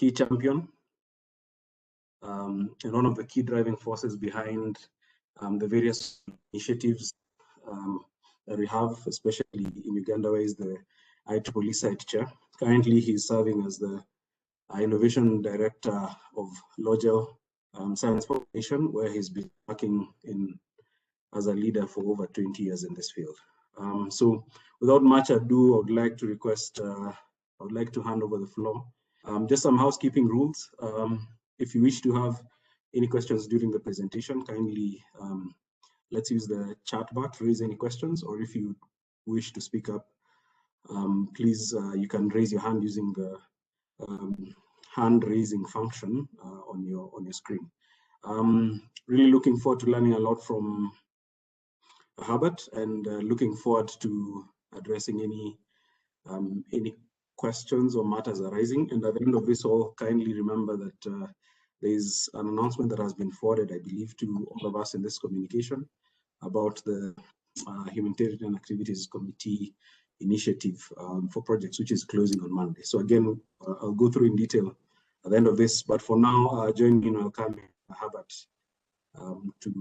key champion and one of the key driving forces behind the various initiatives that we have, especially in Uganda, where is the IEEE site chair. Currently, he's serving as the innovation director of Logel Science Foundation, where he's been working as a leader for over 20 years in this field. So without much ado, I would like to request, I would like to hand over the floor. Just some housekeeping rules. If you wish to have any questions during the presentation, kindly let's use the chat bar to raise any questions, or if you wish to speak up, please, you can raise your hand using the hand raising function on your screen. Really looking forward to learning a lot from Herbert, and looking forward to addressing any questions or matters arising. And at the end of this all, kindly remember that there is an announcement that has been forwarded, I believe, to all of us in this communication about the Humanitarian Activities Committee initiative for projects, which is closing on Monday. So again, I'll go through in detail at the end of this, but for now, join me in welcoming Herbert to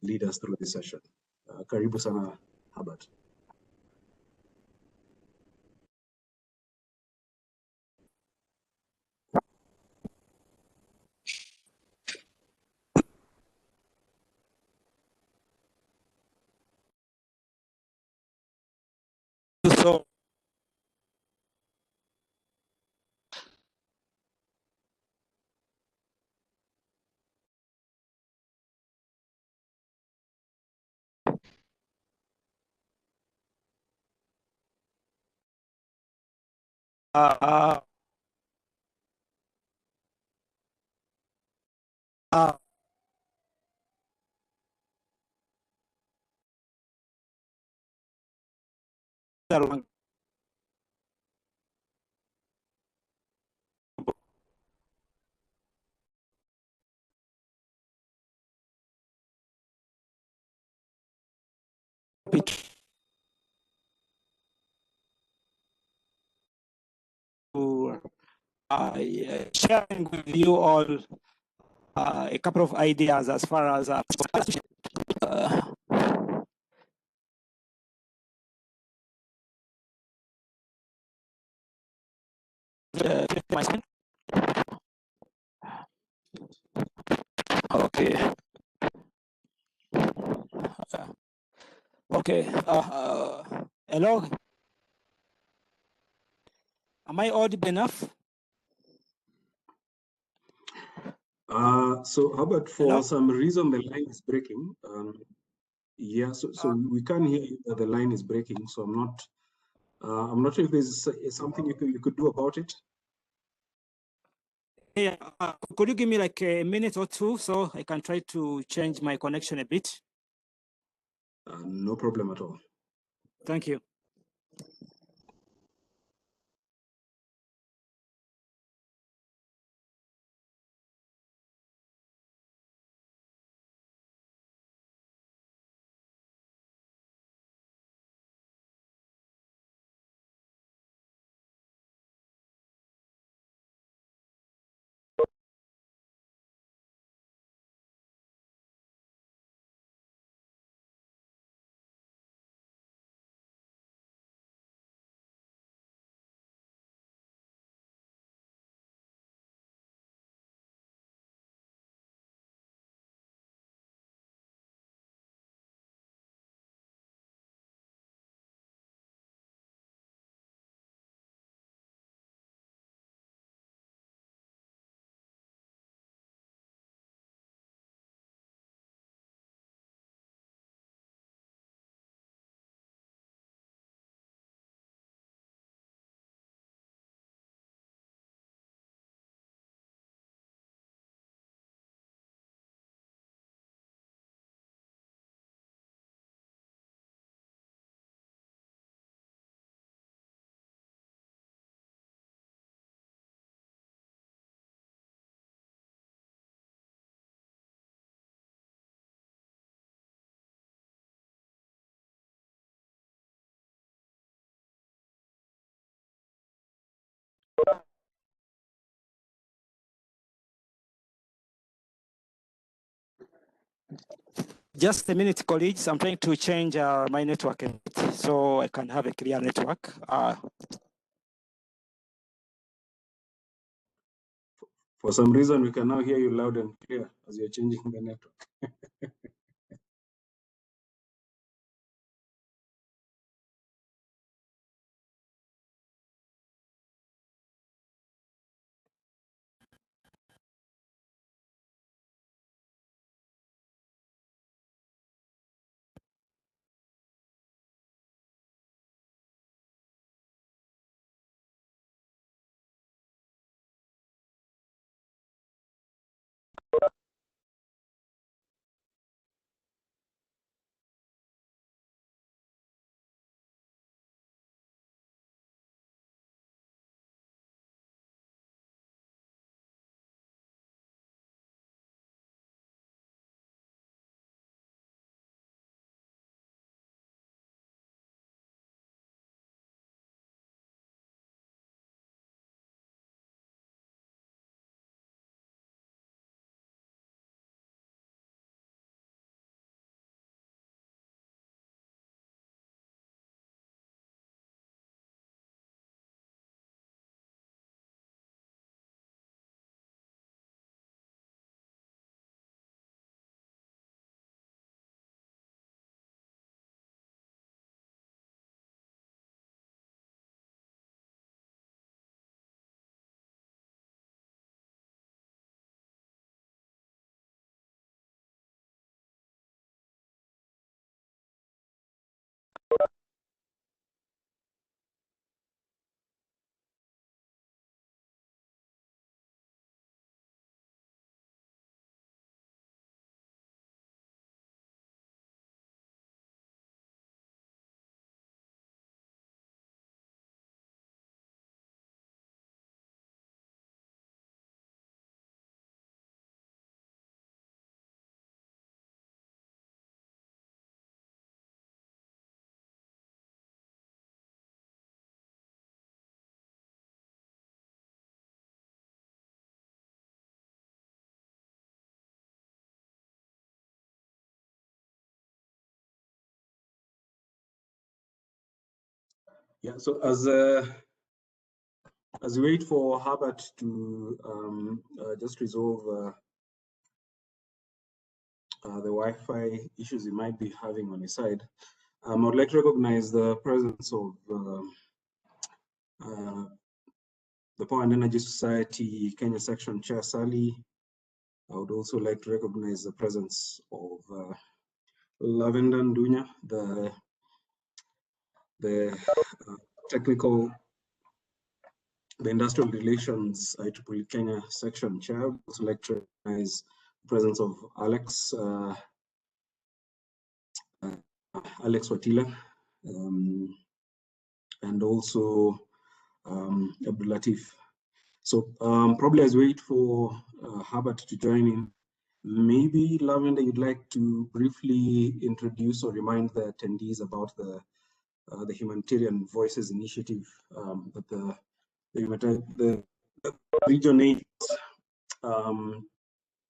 lead us through this session. Karibu sana, Herbert. So sharing with you all a couple of ideas as far as okay. Okay. Hello. Am I audible enough? So Herbert, for some reason the line is breaking. Yeah, so we can't hear you. The line is breaking, so I'm not sure if there's something you could do about it. Yeah, could you give me like a minute or two so I can try to change my connection a bit? No problem at all. Thank you. Just a minute, colleagues. I'm trying to change my network a bit so I can have a clear network. For some reason, we can now hear you loud and clear as you're changing the network. Yeah, so as we wait for Herbert to just resolve the Wi-Fi issues he might be having on his side, I would like to recognize the presence of the Power and Energy Society Kenya Section Chair Sally. I would also like to recognize the presence of Lavender Ndunya, the technical, the Industrial Relations IEEE Kenya Section Chair. I would also like to recognize the presence of Alex Watila, and also Abdul Latif. So probably as we wait for Herbert to join in, maybe Lavender, you'd like to briefly introduce or remind the attendees about the Humanitarian Voices Initiative that the Region 8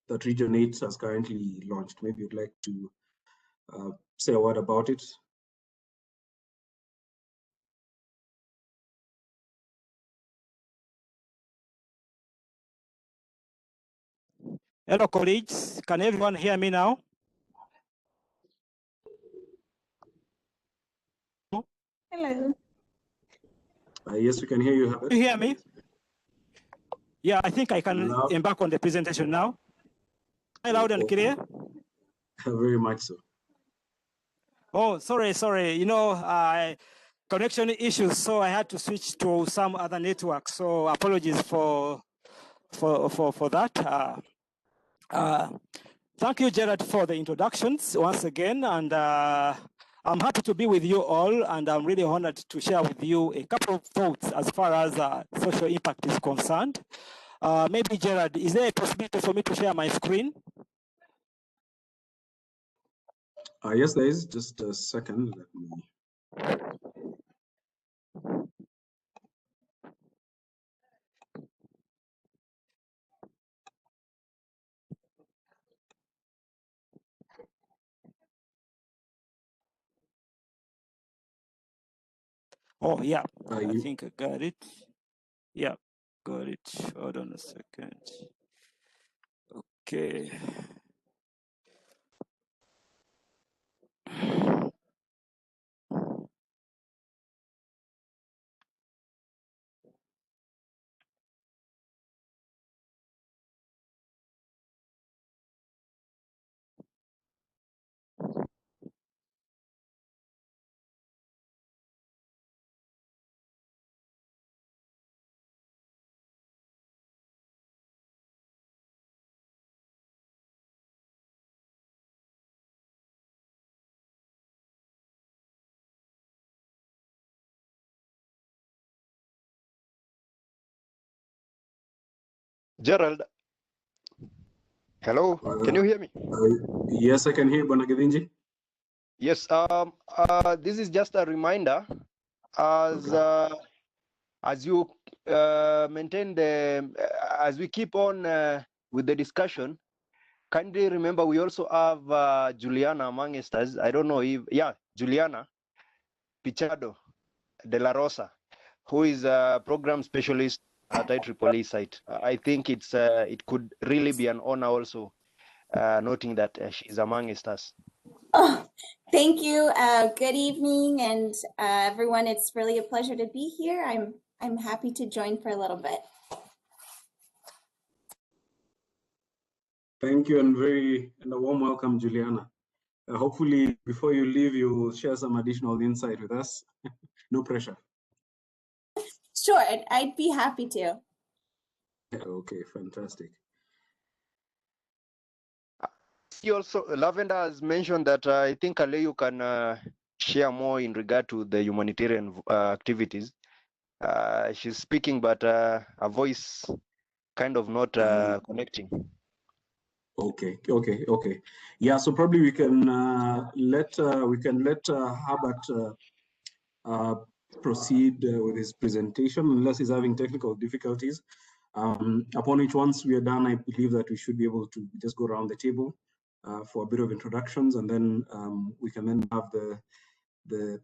that Region 8 has currently launched. Maybe you'd like to say a word about it. Hello, colleagues. Can everyone hear me now? Hello. Yes, we can hear you, Herbert. Do you hear me? Yeah, I think I can embark on the presentation now. Am I loud and clear? Very much so. Oh, sorry. You know, connection issues, so I had to switch to some other network. So apologies for that. Thank you, Gerard, for the introductions once again, and I'm happy to be with you all, and I'm really honored to share with you a couple of thoughts as far as social impact is concerned. Maybe, Gerard, is there a possibility for me to share my screen? Yes, there is. Just a second. Let me. Oh, yeah, I You, think I got it. Yeah, got it. Hold on a second. Okay. Gerald, hello, can you hear me? yes, I can hear Bonagadinji. Yes, this is just a reminder as you maintain as we keep on with the discussion, kindly remember we also have Juliana among us. I don't know if, yeah, Juliana Pichado de la Rosa, who is a program specialist at IEEE site. I think it could really be an honor also noting that she's among us. Oh, thank you. Good evening, and everyone. It's really a pleasure to be here. I'm happy to join for a little bit. Thank you, and a warm welcome, Juliana. Hopefully, before you leave, you will share some additional insight with us. No pressure. Sure, I'd be happy to. Okay, fantastic. He also, Lavender has mentioned that I think Aleyu can share more in regard to the humanitarian activities. She's speaking, but her voice kind of not connecting. Okay. Yeah, so probably we can let Herbert proceed with his presentation, unless he's having technical difficulties. Upon which, once we are done, I believe that we should be able to just go around the table for a bit of introductions, and then we can then have the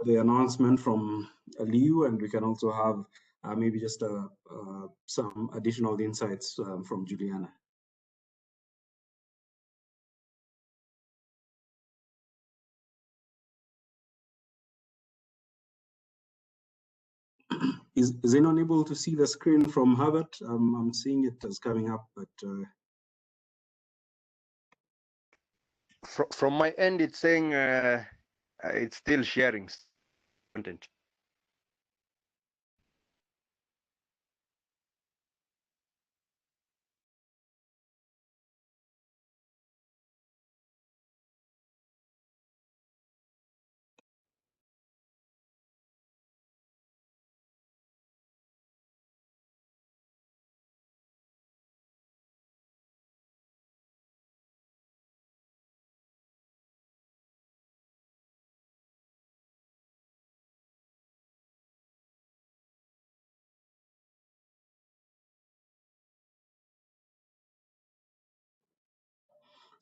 announcement from Aliu, and we can also have maybe just some additional insights from Juliana. Is anyone able to see the screen from Herbert? I'm seeing it as coming up, but From my end, it's saying it's still sharing content.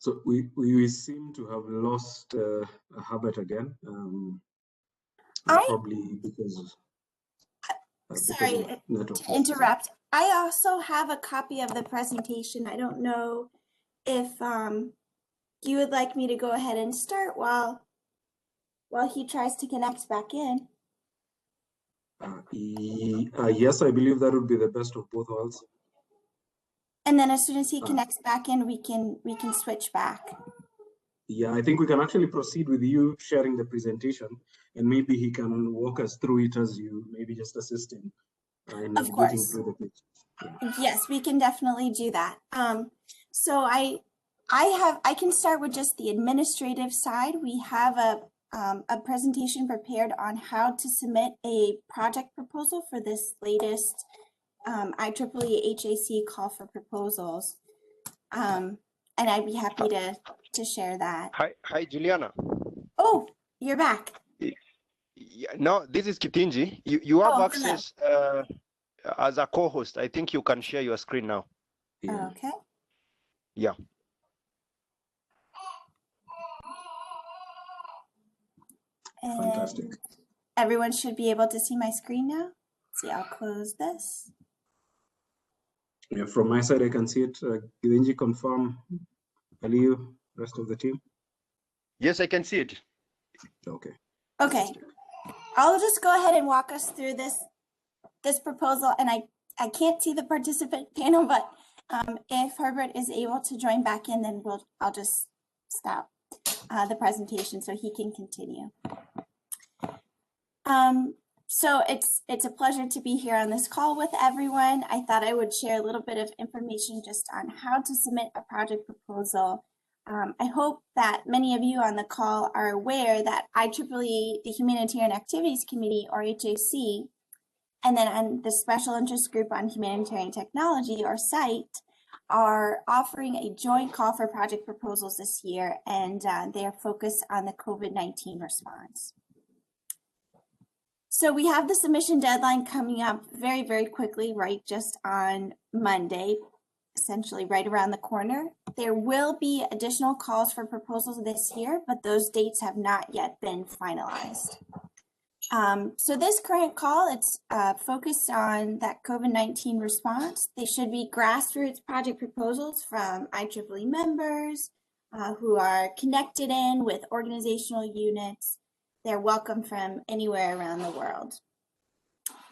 so we seem to have lost Herbert again. Probably because Sorry of network. to interrupt. I also have a copy of the presentation. I don't know if you would like me to go ahead and start while he tries to connect back in. Yes, I believe that would be the best of both worlds. And then as soon as he connects back in, we can switch back. Yeah, I think we can actually proceed with you sharing the presentation, and maybe he can walk us through it as you maybe just assist him in navigating through the pictures. Yeah. Yes, we can definitely do that. So I can start with just the administrative side. We have a presentation prepared on how to submit a project proposal for this latest IEEE HAC call for proposals. And I'd be happy to share that. Hi, Juliana. Oh, you're back. Yeah, no, this is Kitinji. You have access as a co-host. I think you can share your screen now. Yeah. Okay. Yeah. Fantastic. everyone should be able to see my screen now. See, I'll close this. Yeah, from my side, I can see it. Gidenji, confirm. Aliyu, rest of the team. Yes, I can see it. Okay. Okay, I'll just go ahead and walk us through this proposal, and I can't see the participant panel, but if Herbert is able to join back in, then I'll just stop the presentation so he can continue. So it's a pleasure to be here on this call with everyone. I thought I would share a little bit of information just on how to submit a project proposal. I hope that many of you on the call are aware that IEEE, the Humanitarian Activities Committee, or HAC, and then on the Special Interest Group on Humanitarian Technology, or SITE, are offering a joint call for project proposals this year, and they are focused on the COVID-19 response. So we have the submission deadline coming up very, very quickly, right, just on Monday, essentially right around the corner. There will be additional calls for proposals this year, but those dates have not yet been finalized. So this current call, it's focused on that COVID-19 response. They should be grassroots project proposals from IEEE members who are connected in with organizational units. They're welcome from anywhere around the world.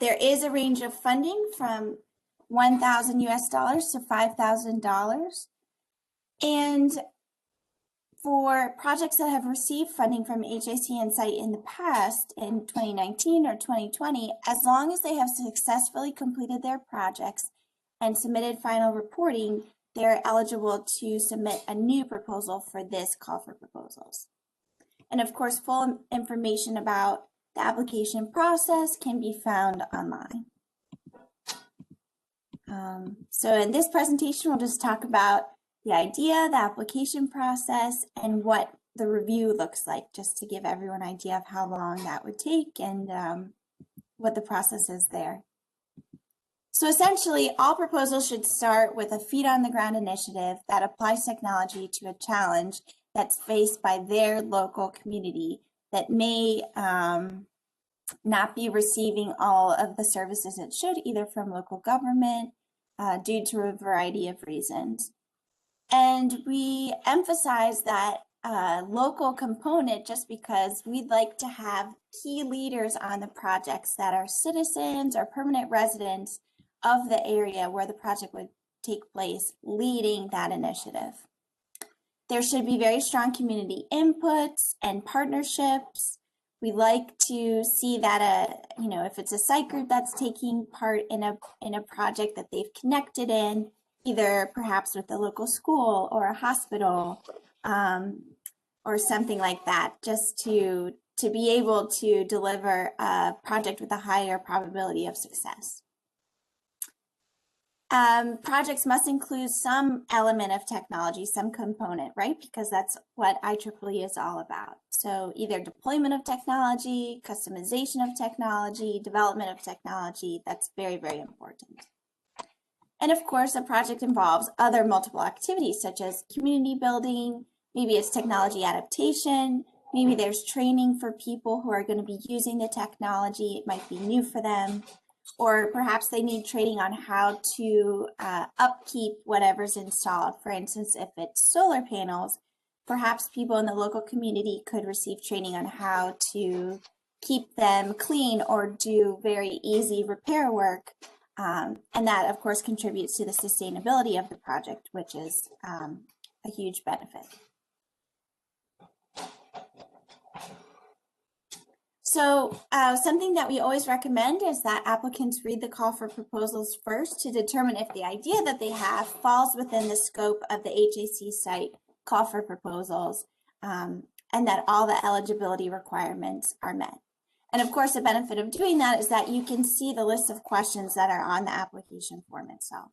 There is a range of funding from $1,000 US to $5,000. And for projects that have received funding from HAC and SITE in the past, in 2019 or 2020, as long as they have successfully completed their projects and submitted final reporting, they're eligible to submit a new proposal for this call for proposals. And of course, full information about the application process can be found online. So in this presentation, we'll just talk about the idea, the application process, and what the review looks like, just to give everyone an idea of how long that would take and what the process is there. So essentially, all proposals should start with a feet on the ground initiative that applies technology to a challenge that's faced by their local community that may not be receiving all of the services it should, either from local government due to a variety of reasons. And we emphasize that local component just because we'd like to have key leaders on the projects that are citizens or permanent residents of the area where the project would take place, leading that initiative. There should be very strong community inputs and partnerships. We like to see that if it's a site group that's taking part in a project that they've connected in, either perhaps with the local school or a hospital or something like that, just to be able to deliver a project with a higher probability of success. Projects must include some element of technology, some component, right? Because that's what IEEE is all about. So either deployment of technology, customization of technology, development of technology, that's very, very important. And of course, a project involves other multiple activities such as community building, maybe it's technology adaptation, maybe there's training for people who are going to be using the technology, it might be new for them. Or perhaps they need training on how to upkeep whatever's installed. For instance, if it's solar panels, perhaps people in the local community could receive training on how to keep them clean or do very easy repair work. And that, of course, contributes to the sustainability of the project, which is a huge benefit. So something that we always recommend is that applicants read the call for proposals first to determine if the idea that they have falls within the scope of the HAC site call for proposals and that all the eligibility requirements are met. And of course, the benefit of doing that is that you can see the list of questions that are on the application form itself.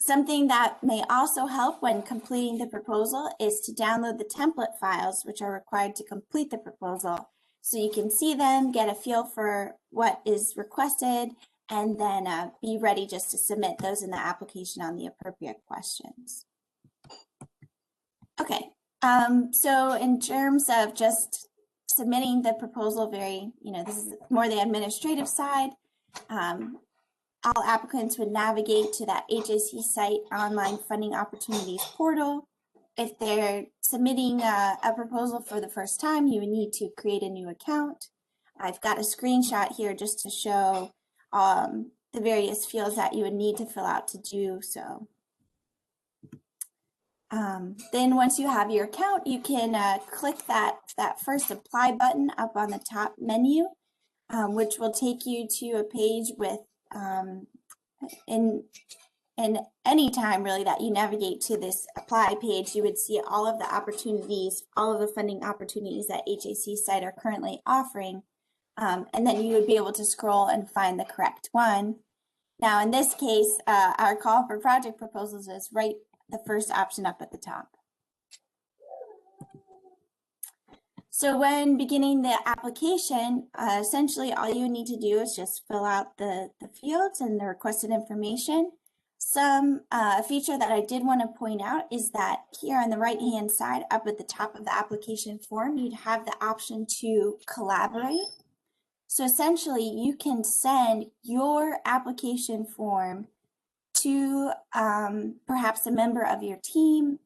Something that may also help when completing the proposal is to download the template files, which are required to complete the proposal. So you can see them, get a feel for what is requested, and then be ready just to submit those in the application on the appropriate questions. Okay, so in terms of just submitting the proposal this is more the administrative side. All applicants would navigate to that HAC site online funding opportunities portal. If they're submitting a proposal for the first time, you would need to create a new account. I've got a screenshot here just to show the various fields that you would need to fill out to do so. Then once you have your account, you can click that first apply button up on the top menu, which will take you to a page with in any time really that you navigate to this apply page, you would see all of the opportunities, all of the funding opportunities that HAC site are currently offering. And then you would be able to scroll and find the correct one. Now, in this case, our call for project proposals is right the first option up at the top. So when beginning the application, essentially all you need to do is just fill out the fields and the requested information. Some feature that I did want to point out is that here on the right-hand side, up at the top of the application form, you'd have the option to collaborate. So essentially, you can send your application form to perhaps a member of your team,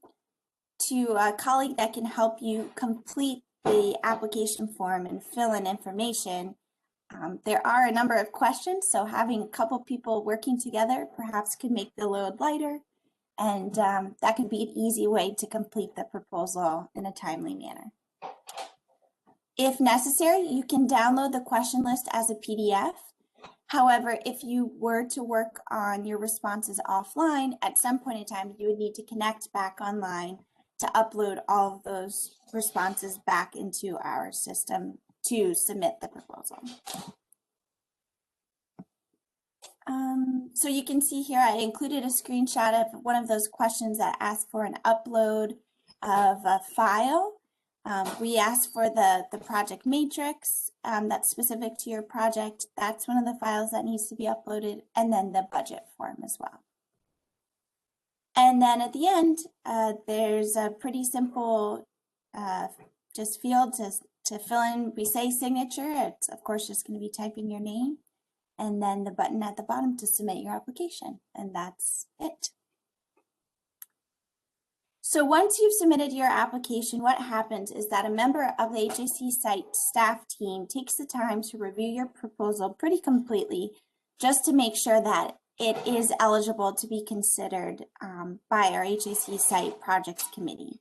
to a colleague that can help you complete the application form and fill in information. There are a number of questions, so having a couple people working together perhaps could make the load lighter, and that could be an easy way to complete the proposal in a timely manner. If necessary, you can download the question list as a PDF. However, if you were to work on your responses offline, at some point in time, you would need to connect back online to upload all of those responses back into our system to submit the proposal. So you can see here, I included a screenshot of one of those questions that asks for an upload of a file. We asked for the project matrix that's specific to your project. That's one of the files that needs to be uploaded, and then the budget form as well. And then at the end, there's a pretty simple just field to fill in. We say signature. It's of course just going to be typing your name, and then the button at the bottom to submit your application, and that's it. So once you've submitted your application, what happens is that a member of the HAC site staff team takes the time to review your proposal pretty completely, just to make sure that it is eligible to be considered by our HAC site projects committee.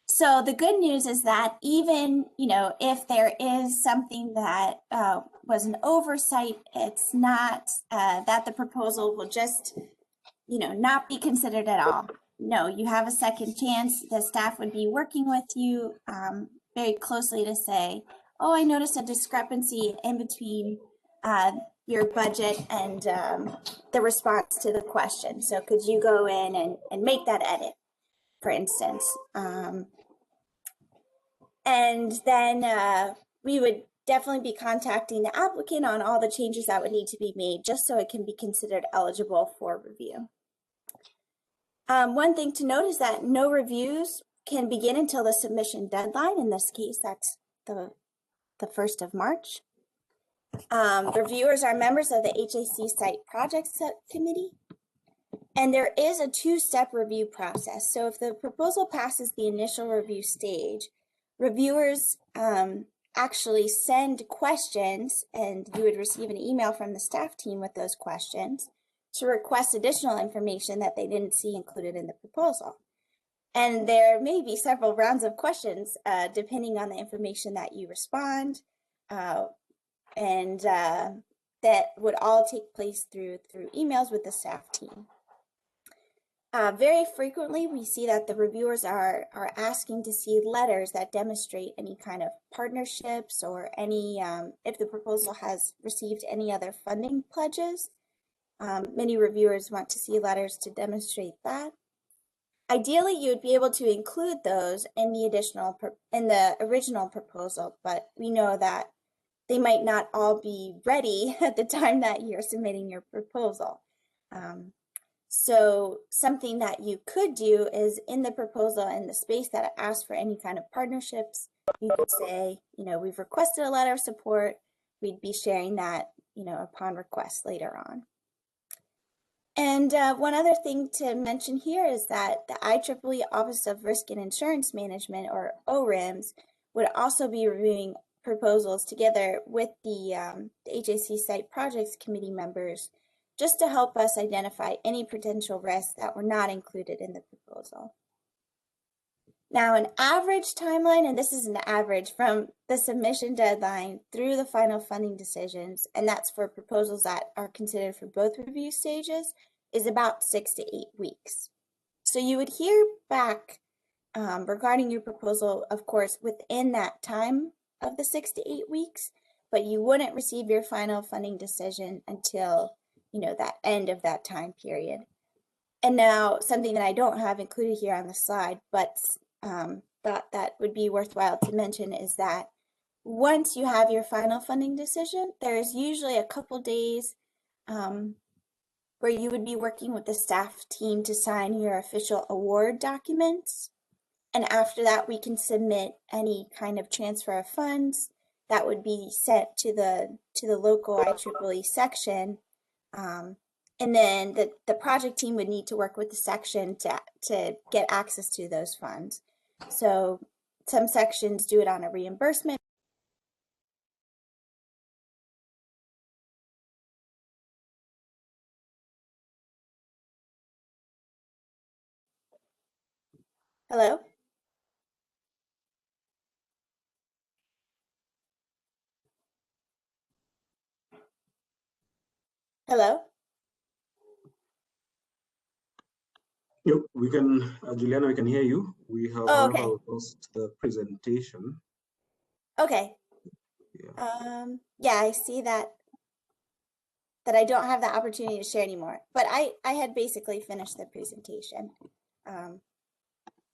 So the good news is that even, if there is something that was an oversight, it's not that the proposal will just, not be considered at all. No, you have a second chance. The staff would be working with you very closely to say, oh, I noticed a discrepancy in between your budget and the response to the question. So could you go in and make that edit, for instance? And then we would definitely be contacting the applicant on all the changes that would need to be made, just so it can be considered eligible for review. One thing to note is that no reviews can begin until the submission deadline. In this case, that's the 1st of March. Reviewers are members of the HAC Site Projects Committee, and there is a two-step review process. So if the proposal passes the initial review stage, reviewers actually send questions, and you would receive an email from the staff team with those questions to request additional information that they didn't see included in the proposal. And there may be several rounds of questions depending on the information that you respond, and that would all take place through emails with the staff team. Very frequently, we see that the reviewers are asking to see letters that demonstrate any kind of partnerships or any, if the proposal has received any other funding pledges. Many reviewers want to see letters to demonstrate that. Ideally, you would be able to include those in the original proposal, but we know that they might not all be ready at the time that you're submitting your proposal. So something that you could do is in the proposal, in the space that it asks for any kind of partnerships, you could say, we've requested a letter of support. We'd be sharing that, upon request later on. And one other thing to mention here is that the IEEE Office of Risk and Insurance Management, or ORIMS, would also be reviewing proposals together with the HAC Site Projects Committee members, just to help us identify any potential risks that were not included in the proposal. Now, an average timeline, and this is an average from the submission deadline through the final funding decisions, and that's for proposals that are considered for both review stages, is about 6 to 8 weeks. So you would hear back regarding your proposal, of course, within that time of the 6 to 8 weeks, but you wouldn't receive your final funding decision until, that end of that time period. And now something that I don't have included here on the slide, but that would be worthwhile to mention, is that once you have your final funding decision, there is usually a couple days where you would be working with the staff team to sign your official award documents. And after that, we can submit any kind of transfer of funds that would be sent to the local IEEE section. And then the project team would need to work with the section to get access to those funds. So some sections do it on a reimbursement. Hello? Hello? Yep, we can, Juliana, we can hear you. We have, okay. lost the presentation. Okay. Yeah. Yeah, I see that I don't have the opportunity to share anymore, but I had basically finished the presentation.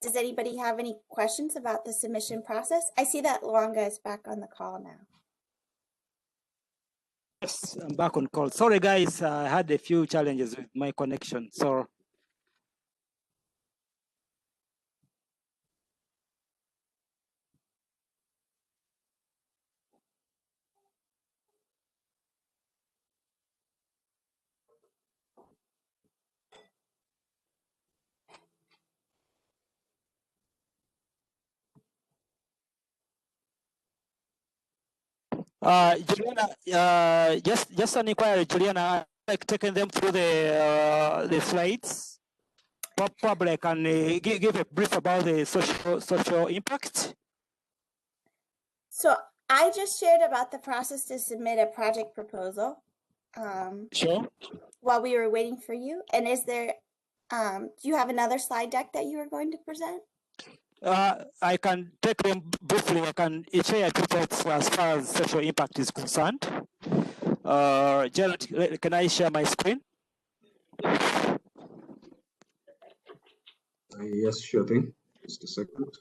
Does anybody have any questions about the submission process? I see that Lwanga is back on the call now. Yes, I'm back on call. Sorry, guys, I had a few challenges with my connection. So Juliana, just an inquiry, Juliana, like taking them through the slides. Probably I can give a brief about the social impact. So I just shared about the process to submit a project proposal. Sure. While we were waiting for you, and is there, do you have another slide deck that you are going to present? I can take them briefly. I can share two thoughts as far as social impact is concerned. Gerald, can I share my screen? Yes, sure thing. Just a second.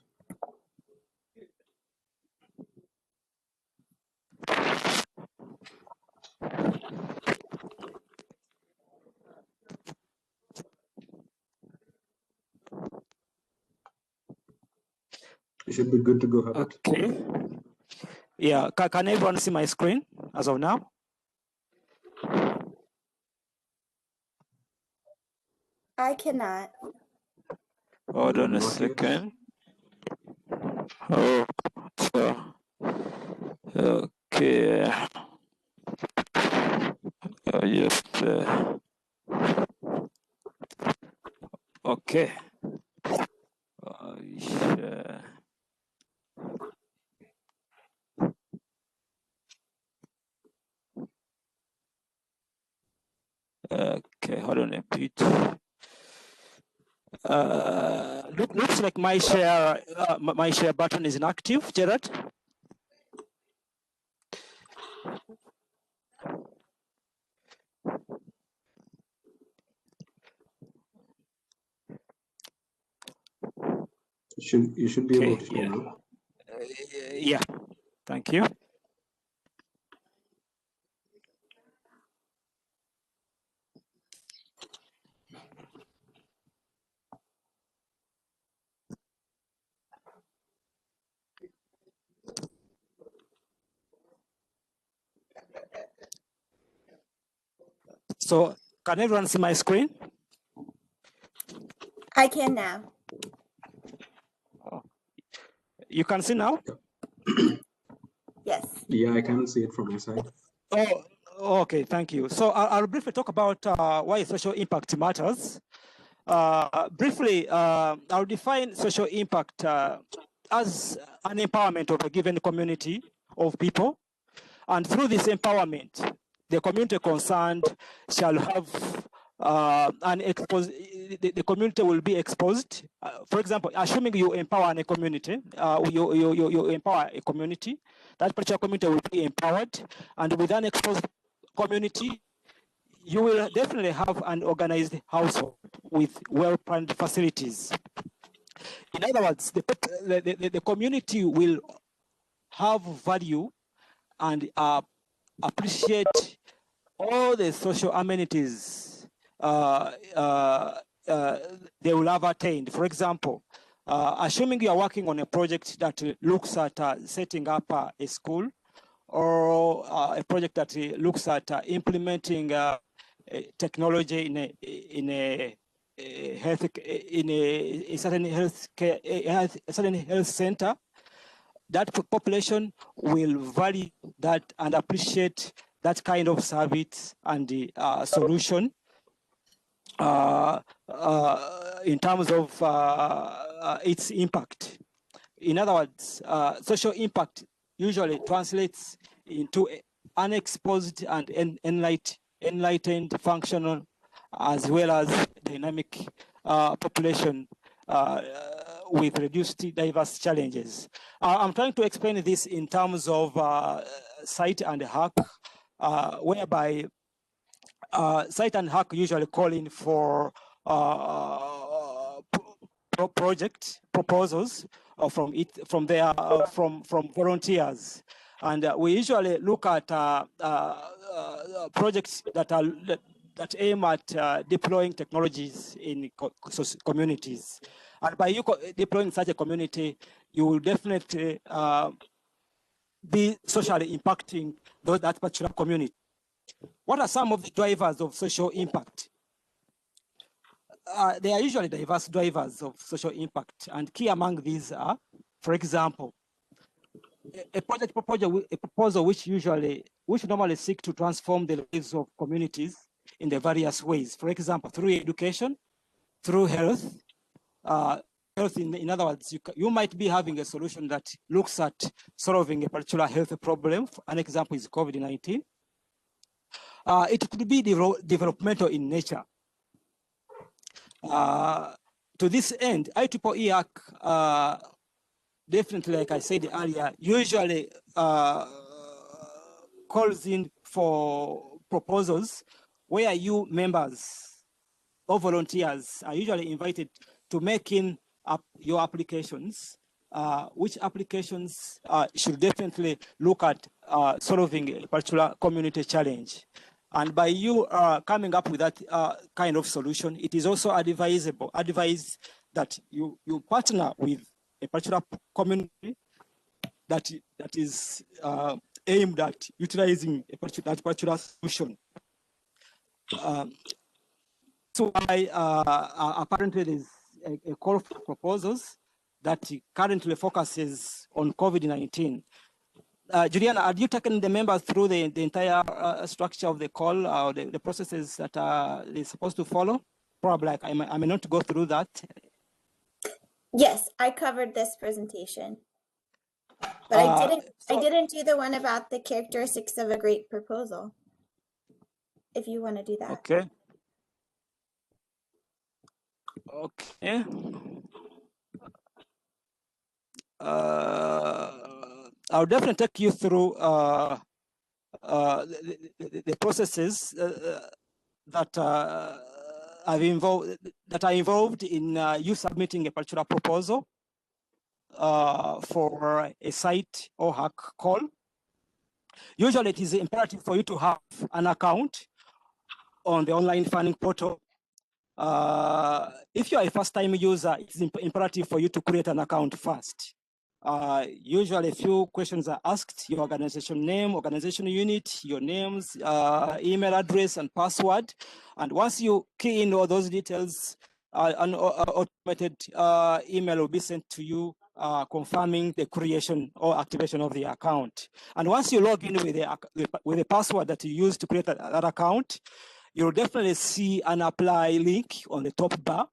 You should be good to go, Herbert. Okay. Yeah, can everyone see my screen as of now? I cannot. Hold on a second. Oh, so, okay. Yes. Okay. Yeah. Okay, hold on a bit. Looks like my share button is inactive, Gerard. You should be able to share now. Yeah, thank you. So can everyone see my screen? I can now. You can see now? Yes. Yeah, I can see it from my side. Oh, okay, thank you. So I'll briefly talk about why social impact matters. Briefly, I'll define social impact as an empowerment of a given community of people. And through this empowerment, the community concerned shall have the community will be exposed. For example, assuming you empower a community, you empower a community, that particular community will be empowered, and with an exposed community, you will definitely have an organized household with well-planned facilities. In other words, the community will have value and appreciate all the social amenities they will have attained. For example, assuming you are working on a project that looks at setting up a school, or a project that looks at implementing technology in a certain health center, that population will value that and appreciate that kind of service and the solution in terms of its impact. In other words, social impact usually translates into unexposed and enlightened, functional, as well as dynamic population with reduced diverse challenges. I'm trying to explain this in terms of site and hack, whereby site and hack usually call in for project proposals from volunteers, and we usually look at projects that aim at deploying technologies in communities. And by you deploying such a community, you will definitely be socially impacting that particular community. What are some of the drivers of social impact? They are usually diverse drivers of social impact, and key among these are, for example, a proposal which normally seek to transform the lives of communities in the various ways. For example, through education, through health. In other words, you might be having a solution that looks at solving a particular health problem. An example is COVID-19. It could be developmental in nature. To this end, IEEE Act, definitely, like I said earlier, usually calls in for proposals where you members or volunteers are usually invited to make in your applications, which applications should definitely look at solving a particular community challenge. And by you coming up with that kind of solution, it is also advised that you partner with a particular community that is aimed at utilizing that particular solution. So apparently there's a call for proposals that currently focuses on COVID-19. Juliana, have you taken the members through the entire structure of the call, or the processes that they're supposed to follow? Probably, I may not go through that. Yes, I covered this presentation, but I didn't do the one about the characteristics of a great proposal. If you want to do that. Okay. Okay. I'll definitely take you through the processes that are involved in you submitting a particular proposal for a site or hack call. Usually, it is imperative for you to have an account on the online funding portal. If you are a first-time user, it's imperative for you to create an account first. Usually a few questions are asked: your organization name, organization unit, your names, email address, and password. And once you key in all those details, an automated email will be sent to you confirming the creation or activation of the account. And once you log in with the password that you used to create that account, you'll definitely see an apply link on the top bar.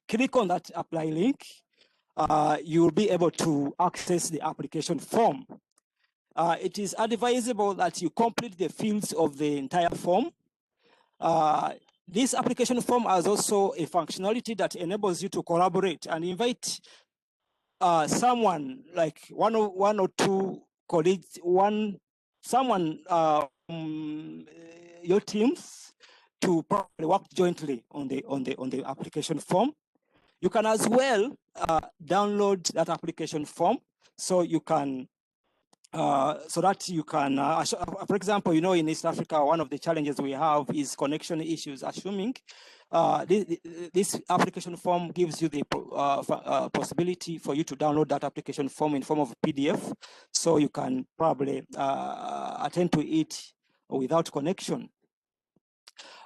Click on that apply link. You'll be able to access the application form. It is advisable that you complete the fields of the entire form. This application form has also a functionality that enables you to collaborate and invite someone, like one or two colleagues, someone your teams, to probably work jointly on the application form. You can as well download that application form so you can for example, you know, in East Africa, one of the challenges we have is connection issues. Assuming this application form gives you the possibility for you to download that application form in form of PDF, so you can probably attend to it without connection.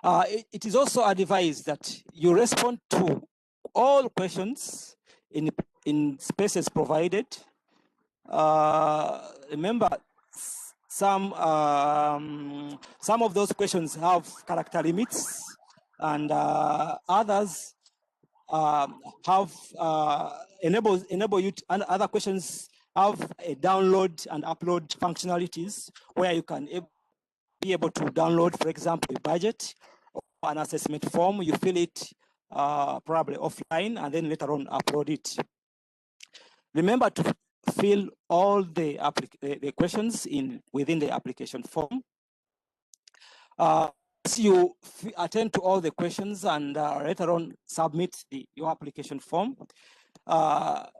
It is also advised that you respond to all questions in spaces provided. Remember, some of those questions have character limits, and others have enable you to, and other questions have a download and upload functionalities where you can be able to download, for example, a budget or an assessment form. You fill it probably offline and then later on upload it. Remember to fill all the questions within the application form. Once you attend to all the questions and later on submit your application form, the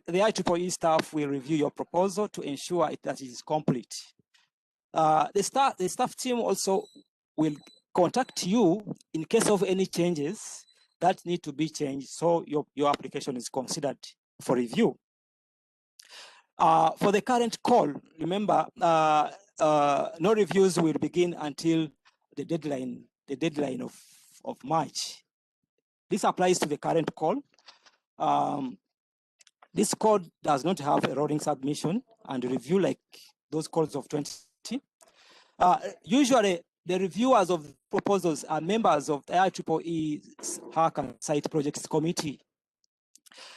IEEE staff will review your proposal to ensure that it is complete. The staff team also will contact you in case of any changes that need to be changed, so your application is considered for review. For the current call, remember, no reviews will begin until the deadline of March. This applies to the current call. This call does not have a rolling submission and review like those calls of 2020. Usually, the reviewers of proposals are members of the IEEE's Hack and Site Projects Committee.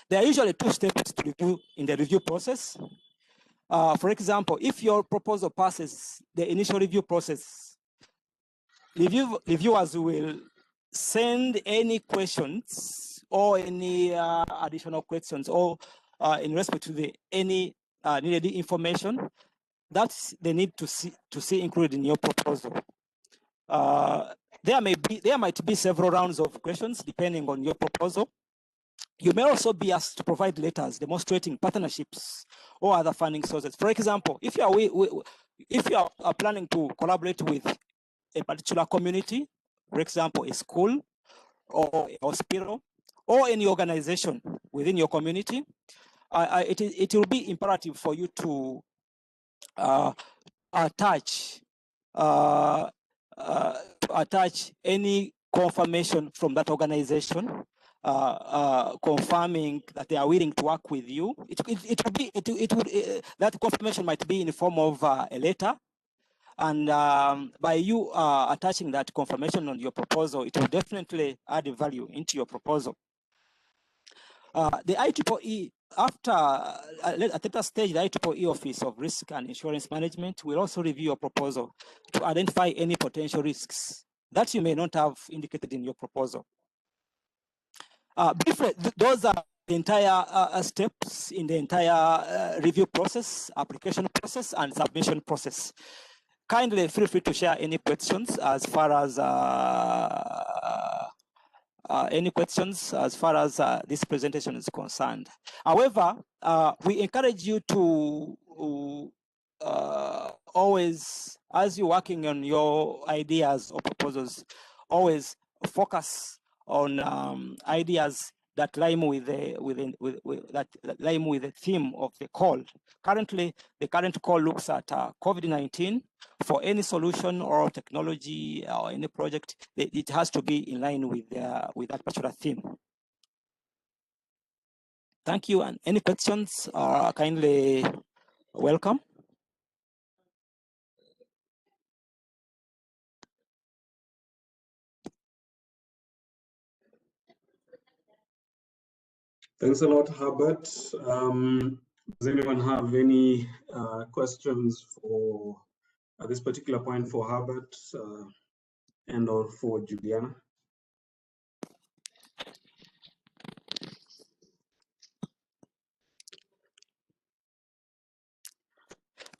There are usually two steps to review in the review process. For example, if your proposal passes the initial review process, reviewers will send any questions or any additional questions or in respect to any needed information that they need to see included in your proposal. There might be several rounds of questions depending on your proposal. You may also be asked to provide letters demonstrating partnerships or other funding sources. For example, if you are planning to collaborate with a particular community, for example, a school or a hospital or any organization within your community, it will be imperative for you to attach any confirmation from that organization confirming that they are willing to work with you. That confirmation might be in the form of a letter, and by you attaching that confirmation on your proposal, it will definitely add value into your proposal. The IEEE, at that stage, the IEEE Office of Risk and Insurance Management will also review your proposal to identify any potential risks that you may not have indicated in your proposal. Briefly, those are the entire steps in the entire review process, application process, and submission process. Kindly feel free to share any questions as far as this presentation is concerned. However, we encourage you to always, as you're working on your ideas or proposals, always focus on ideas that rhyme with the theme of the call. Currently, the current call looks at COVID-19. For any solution or technology or any project, it has to be in line with that particular theme. Thank you. And any questions are kindly welcome. Thanks a lot, Herbert. Does anyone have any questions for at this particular point for Herbert and or for Juliana?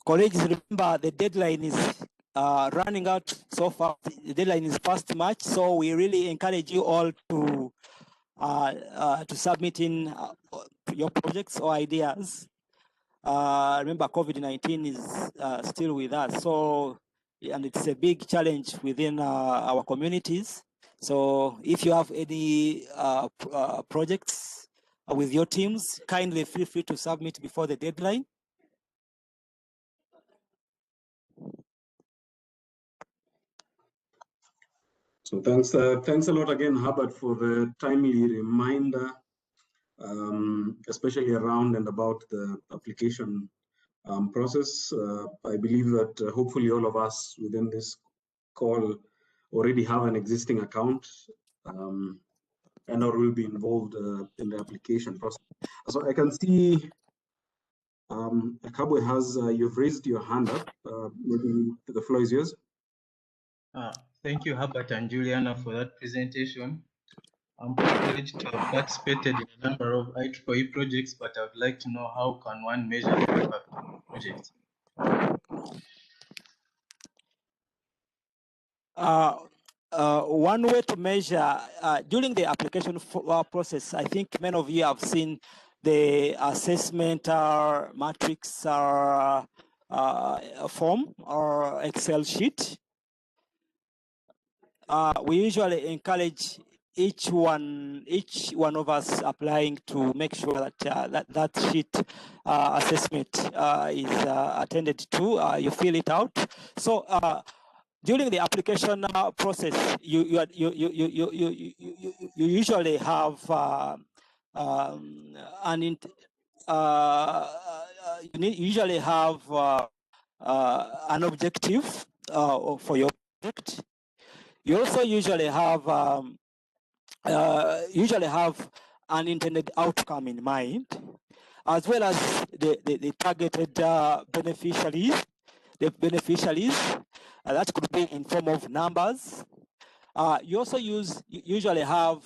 Colleagues, remember the deadline is running out so far. The deadline is past March, so we really encourage you all to submit in your projects or ideas. Remember, COVID-19 is still with us, so and it's a big challenge within our communities. So if you have any projects with your teams, kindly feel free to submit before the deadline. So thanks a lot again, Herbert, for the timely reminder, especially around and about the application process. I believe that hopefully all of us within this call already have an existing account and or will be involved in the application process. So I can see Akabwe has, you've raised your hand up. Maybe the floor is yours. Thank you, Herbert and Juliana, for that presentation. I'm privileged to have participated in a number of IEEE projects, but I would like to know how can one measure the impact of projects? One way to measure during the application process, I think many of you have seen the assessment matrix form or Excel sheet. We usually encourage each one of us applying to make sure that that sheet assessment is attended to. You fill it out. So during the application process, you usually have usually have an objective for your project. You also usually have an intended outcome in mind, as well as the targeted beneficiaries. The beneficiaries that could be in form of numbers. You also usually have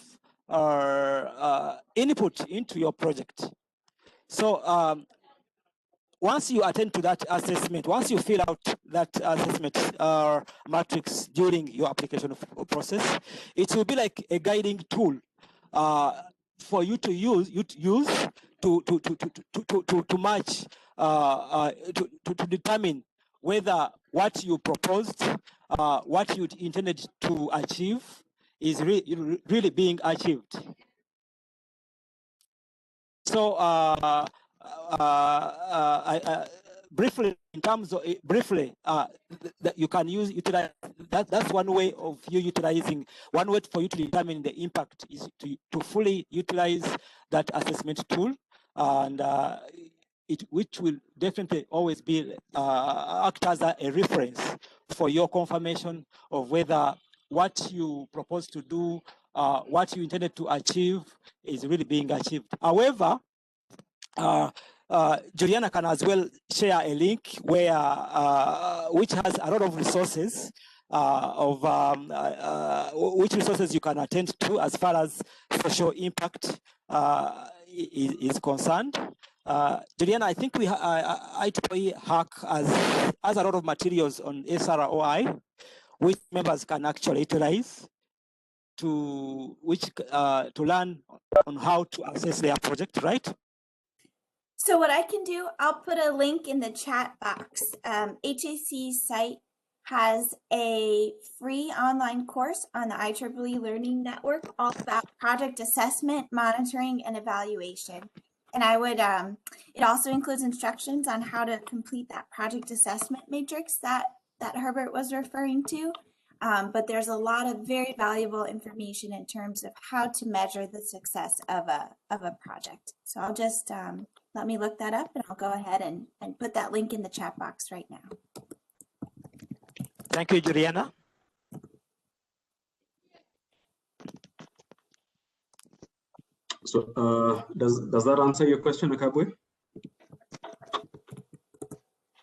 input into your project. So once you attend to that assessment, once you fill out that assessment matrix during your application process, it will be like a guiding tool for you to use to match to determine whether what you proposed, what you intended to achieve, is really being achieved. So briefly, in terms of that you can utilize that's one way of you utilizing. One way for you to determine the impact is to fully utilize that assessment tool, and which will definitely always be act as a reference for your confirmation of whether what you propose to do, what you intended to achieve, is really being achieved. However, Juliana can as well share a link where which has a lot of resources which resources you can attend to as far as social impact is concerned. Juliana, I think IEEE Hack has a lot of materials on SROI, which members can actually utilize to learn on how to assess their project, right? So what I can do, I'll put a link in the chat box. HAC's site has a free online course on the IEEE Learning Network all about project assessment, monitoring, and evaluation. And I would, it also includes instructions on how to complete that project assessment matrix that Herbert was referring to. But there's a lot of very valuable information in terms of how to measure the success of a project. So I'll just, let me look that up, and I'll go ahead and put that link in the chat box right now. Thank you, Juliana. So does that answer your question, Akabwe?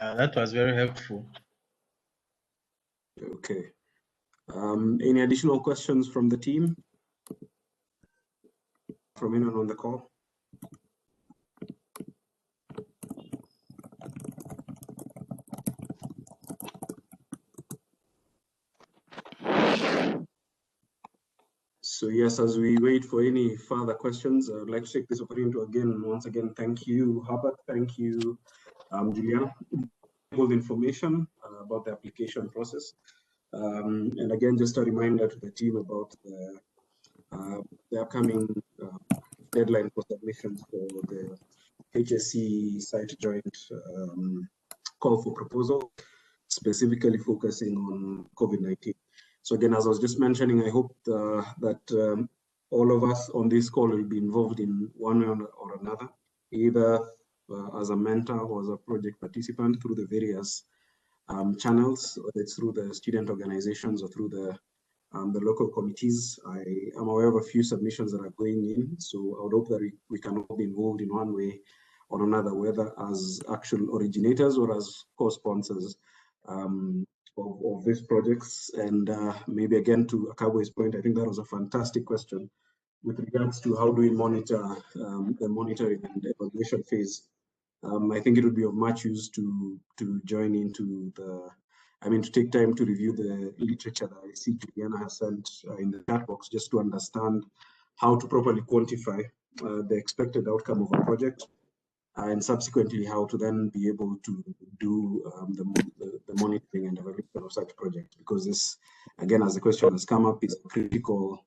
That was very helpful. Okay. Any additional questions from the team? From anyone on the call? So yes, as we wait for any further questions, I would like to take this opportunity to once again, thank you, Herbert. Thank you, Juliana. All the information about the application process. And again, just a reminder to the team about the upcoming deadline for submissions for the HSC site joint call for proposal, specifically focusing on COVID-19. So again, as I was just mentioning, I hope that all of us on this call will be involved in one way or another, either as a mentor or as a project participant through the various channels, whether it's through the student organizations or through the local committees. I am aware of a few submissions that are going in, so I would hope that we can all be involved in one way or another, whether as actual originators or as co-sponsors of these projects. And maybe again, to Akabwe's point, I think that was a fantastic question with regards to how do we monitor the monitoring and evaluation phase. I think it would be of much use to join into to take time to review the literature that I see Juliana has sent in the chat box, just to understand how to properly quantify the expected outcome of a project, and subsequently how to then be able to do the monitoring and evaluation of such projects. Because this, again, as the question has come up, is a critical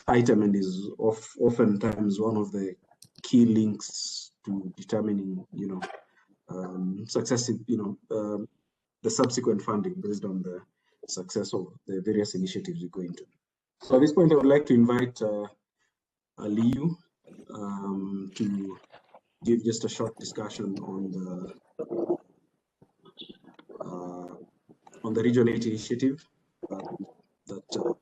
item and is oftentimes one of the key links to determining, successive, the subsequent funding based on the success of the various initiatives we go into. So at this point, I would like to invite Liu to give just a short discussion on the Regionality Initiative that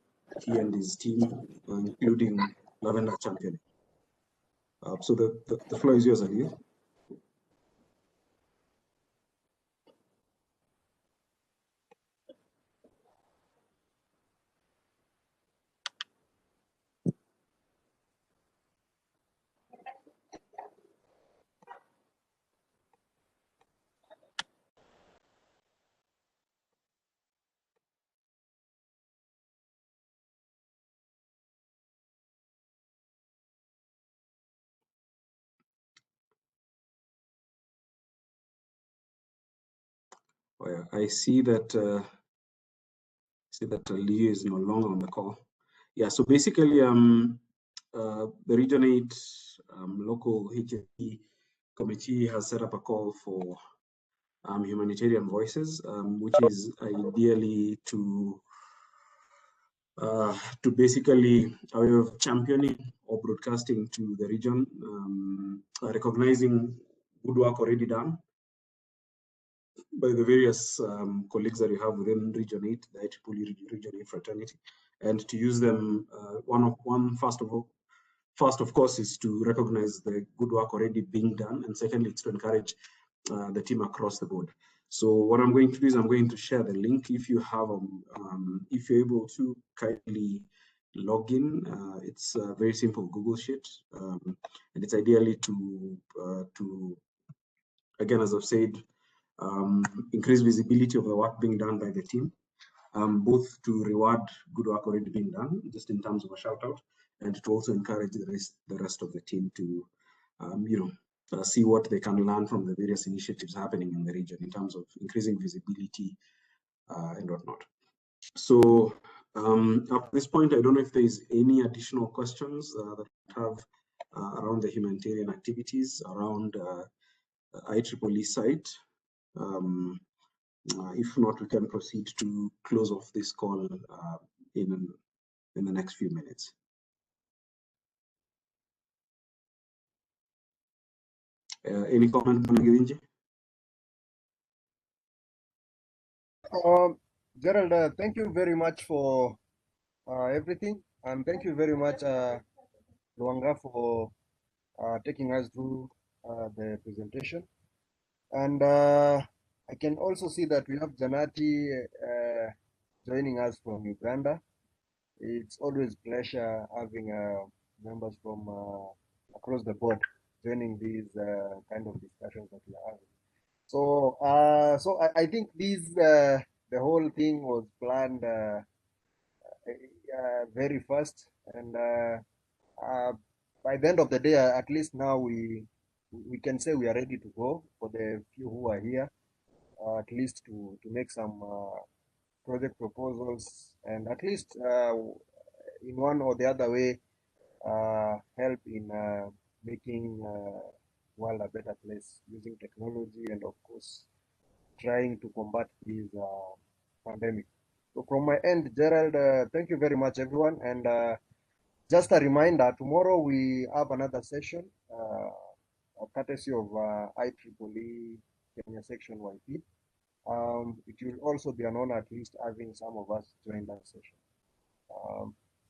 he and his team, including Lwanga, championing. So the floor is yours, Liu. Well, I see that Liu is no longer on the call. Yeah, so basically, the Region 8 local HSE committee has set up a call for humanitarian voices, which is ideally to basically a way of championing or broadcasting to the region, recognizing good work already done by the various colleagues that you have within Region 8, the IEEE Region 8 fraternity, and to use them. First, of course, is to recognize the good work already being done, and secondly, it's to encourage the team across the board. So what I'm going to do is I'm going to share the link. If you have, if you're able to, kindly log in. It's a very simple Google Sheet, and it's ideally to again, as I've said, increase visibility of the work being done by the team, both to reward good work already being done, just in terms of a shout out, and to also encourage the rest of the team to, see what they can learn from the various initiatives happening in the region in terms of increasing visibility and whatnot. So at this point, I don't know if there is any additional questions that you have around the humanitarian activities around IEEE site. If not, we can proceed to close off this call in the next few minutes. Any comment, Girinji? Gerald, thank you very much for everything, and thank you very much, Lwanga, for taking us through the presentation. And I can also see that we have Janati joining us from Uganda. It's always a pleasure having members from across the board joining these kind of discussions that we are having. So, I think the whole thing was planned very fast, and by the end of the day, at least now we can say we are ready to go for the few who are here, at least to make some project proposals, and at least in one or the other way help in making world a better place using technology, and of course trying to combat this pandemic. So from my end, Gerald, thank you very much, everyone. And just a reminder, tomorrow we have another session, courtesy of IEEE Kenya Section YP. It will also be an honor at least having some of us join that session.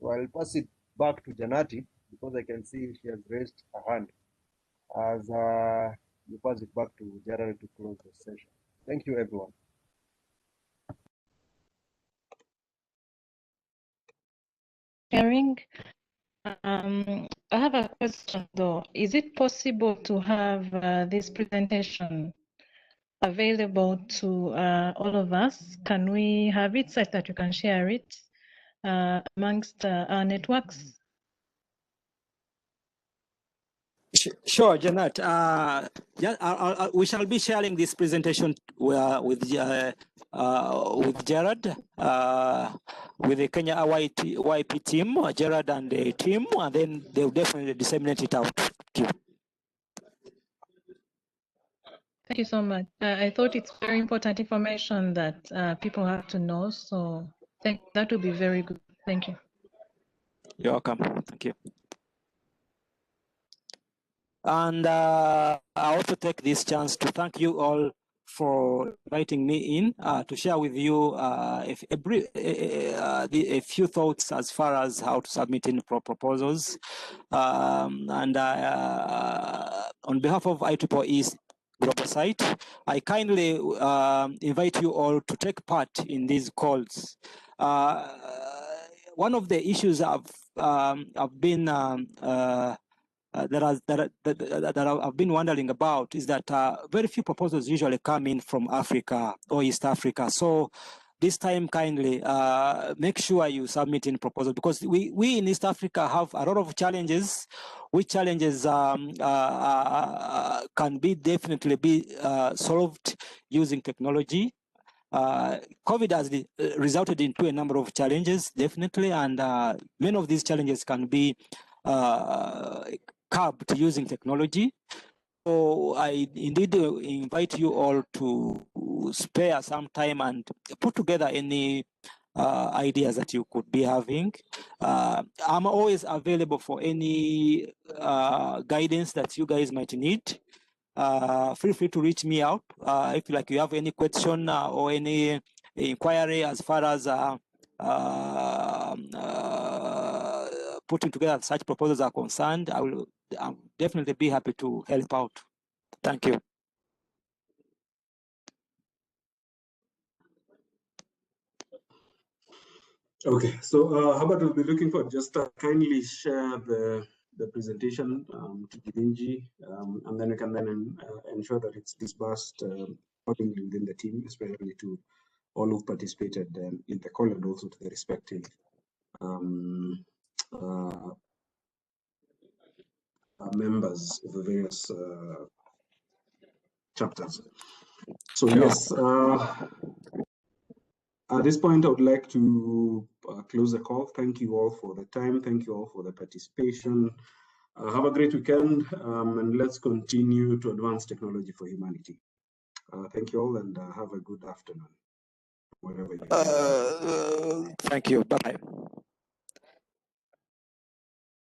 So I'll pass it back to Janati because I can see she has raised her hand as you pass it back to Gerald to close the session. Thank you, everyone. Sharing. I have a question though. Is it possible to have this presentation available to all of us? Can we have it such that you can share it amongst our networks? Sure, Janet. We shall be sharing this presentation with Jared, with the Kenya YP team, Jared and the team, and then they'll definitely disseminate it out to you. Thank you so much. I thought it's very important information that people have to know, so that would be very good. Thank you. You're welcome. Thank you. And I also take this chance to thank you all for inviting me in to share with you a few thoughts as far as how to submit in proposals. And on behalf of IEEE Global Site, I kindly invite you all to take part in these calls. One of the issues I've been that I've been wondering about is that very few proposals usually come in from Africa or East Africa. So this time, kindly make sure you submit in proposal, because we in East Africa have a lot of challenges, which challenges can definitely be solved using technology. COVID has resulted into a number of challenges, definitely, and many of these challenges can be curbed using technology. So I indeed invite you all to spare some time and put together any ideas that you could be having. I'm always available for any guidance that you guys might need. Feel free to reach me out if you have any question or any inquiry as far as putting together such proposals are concerned. I'll definitely be happy to help out. Thank you. Okay, so Herbert will be looking for just kindly share the presentation to Girinji, and then we can then ensure that it's disbursed accordingly within the team, especially to all who participated in the call and also to the respective members of the various chapters. So sure. Yes. At this point, I would like to close the call. Thank you all for the time. Thank you all for the participation. Have a great weekend, and let's continue to advance technology for humanity. Thank you all, and have a good afternoon, wherever you are. Thank you. Bye-bye.